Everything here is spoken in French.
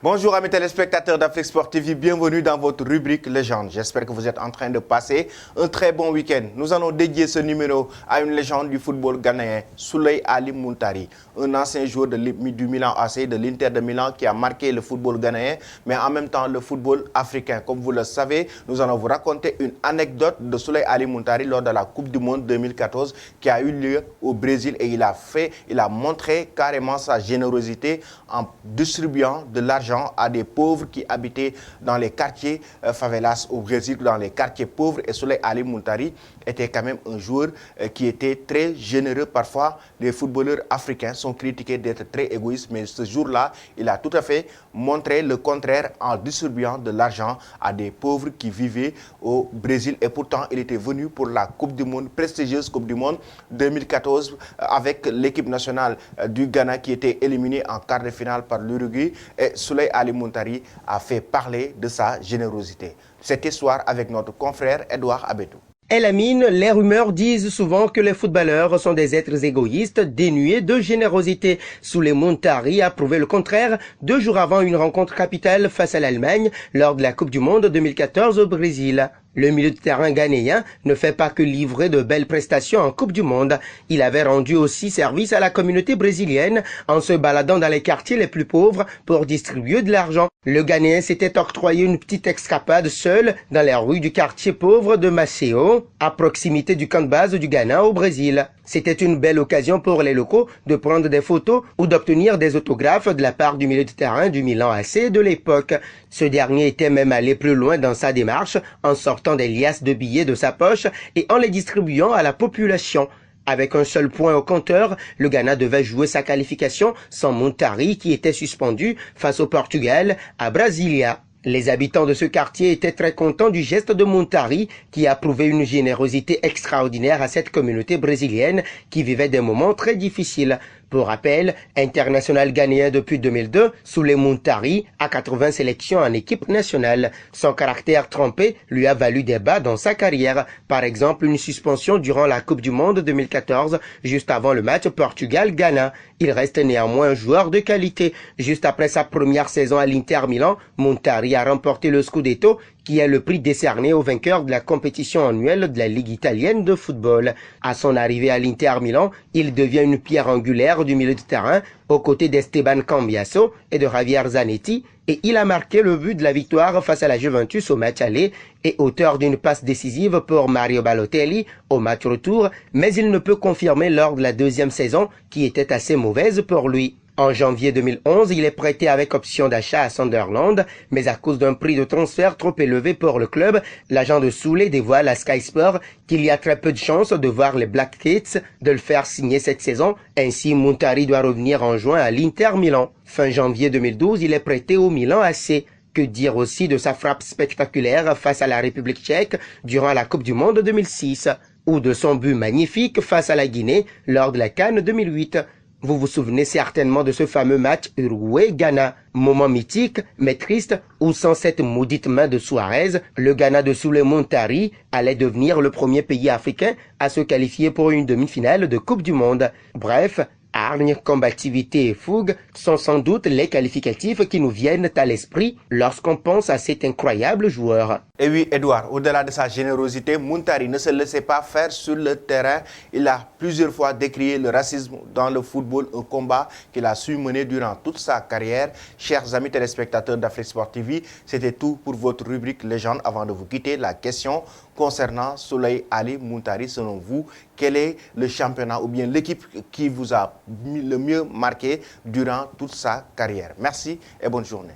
Bonjour amis téléspectateurs d'Afrique Sport TV, bienvenue dans votre rubrique Légende. J'espère que vous êtes en train de passer un très bon week-end. Nous allons dédier ce numéro à une légende du football ghanéen, Souley Ali Muntari, un ancien joueur du Milan AC, de l'Inter de Milan qui a marqué le football ghanéen, mais en même temps le football africain. Comme vous le savez, nous allons vous raconter une anecdote de Souley Ali Muntari lors de la Coupe du Monde 2014 qui a eu lieu au Brésil et il a montré carrément sa générosité en distribuant de l'argent à des pauvres qui habitaient dans les quartiers favelas au Brésil, dans les quartiers pauvres. Et Souley Ali Muntari était quand même un joueur qui était très généreux. Parfois, les footballeurs africains sont critiqués d'être très égoïstes, mais ce jour-là, il a tout à fait montré le contraire en distribuant de l'argent à des pauvres qui vivaient au Brésil. Et pourtant, il était venu pour la Coupe du Monde, prestigieuse Coupe du Monde 2014, avec l'équipe nationale du Ghana qui était éliminée en quart de finale par l'Uruguay. Et Souley Ali Muntari a fait parler de sa générosité. Cette histoire avec notre confrère Edouard Abetou. Elamine, les rumeurs disent souvent que les footballeurs sont des êtres égoïstes, dénués de générosité. Souley Muntari a prouvé le contraire 2 jours avant une rencontre capitale face à l'Allemagne lors de la Coupe du Monde 2014 au Brésil. Le milieu de terrain ghanéen ne fait pas que livrer de belles prestations en Coupe du Monde. Il avait rendu aussi service à la communauté brésilienne en se baladant dans les quartiers les plus pauvres pour distribuer de l'argent. Le Ghanéen s'était octroyé une petite escapade seul dans les rues du quartier pauvre de Maceo, à proximité du camp de base du Ghana au Brésil. C'était une belle occasion pour les locaux de prendre des photos ou d'obtenir des autographes de la part du milieu de terrain du Milan AC de l'époque. Ce dernier était même allé plus loin dans sa démarche en sortant des liasses de billets de sa poche et en les distribuant à la population. Avec un seul point au compteur, le Ghana devait jouer sa qualification sans Muntari qui était suspendu face au Portugal à Brasilia. Les habitants de ce quartier étaient très contents du geste de Muntari qui a prouvé une générosité extraordinaire à cette communauté brésilienne qui vivait des moments très difficiles. Pour rappel, international ghanéen depuis 2002, Souley Muntari a 80 sélections en équipe nationale. Son caractère trempé lui a valu des bas dans sa carrière. Par exemple, une suspension durant la Coupe du Monde 2014, juste avant le match Portugal-Ghana. Il reste néanmoins un joueur de qualité. Juste après sa première saison à l'Inter Milan, Muntari a remporté le Scudetto, qui est le prix décerné au vainqueur de la compétition annuelle de la Ligue italienne de football. À son arrivée à l'Inter Milan, il devient une pierre angulaire du milieu de terrain, aux côtés d'Esteban Cambiasso et de Javier Zanetti, et il a marqué le but de la victoire face à la Juventus au match aller et auteur d'une passe décisive pour Mario Balotelli au match retour, mais il ne peut confirmer lors de la deuxième saison qui était assez mauvaise pour lui. En janvier 2011, il est prêté avec option d'achat à Sunderland, mais à cause d'un prix de transfert trop élevé pour le club, l'agent de Souley dévoile à Sky Sport qu'il y a très peu de chances de voir les Black Kids de le faire signer cette saison. Ainsi, Muntari doit revenir en juin à l'Inter Milan. Fin janvier 2012, il est prêté au Milan AC. Que dire aussi de sa frappe spectaculaire face à la République tchèque durant la Coupe du Monde 2006, ou de son but magnifique face à la Guinée lors de la CAN 2008. Vous vous souvenez certainement de ce fameux match Uruguay-Ghana. Moment mythique, mais triste, où sans cette maudite main de Suarez, le Ghana de Souley Muntari allait devenir le premier pays africain à se qualifier pour une demi-finale de Coupe du Monde. Bref, hargne, combativité et fougue sont sans doute les qualificatifs qui nous viennent à l'esprit lorsqu'on pense à cet incroyable joueur. Et oui, Edouard, au-delà de sa générosité, Muntari ne se laissait pas faire sur le terrain. Il a plusieurs fois décrié le racisme dans le football, un combat qu'il a su mener durant toute sa carrière. Chers amis téléspectateurs d'Afrique Sport TV, c'était tout pour votre rubrique Légende. Avant de vous quitter, la question concernant Souley Ali Muntari, selon vous, quel est le championnat ou bien l'équipe qui vous a le mieux marqué durant toute sa carrière? Merci et bonne journée.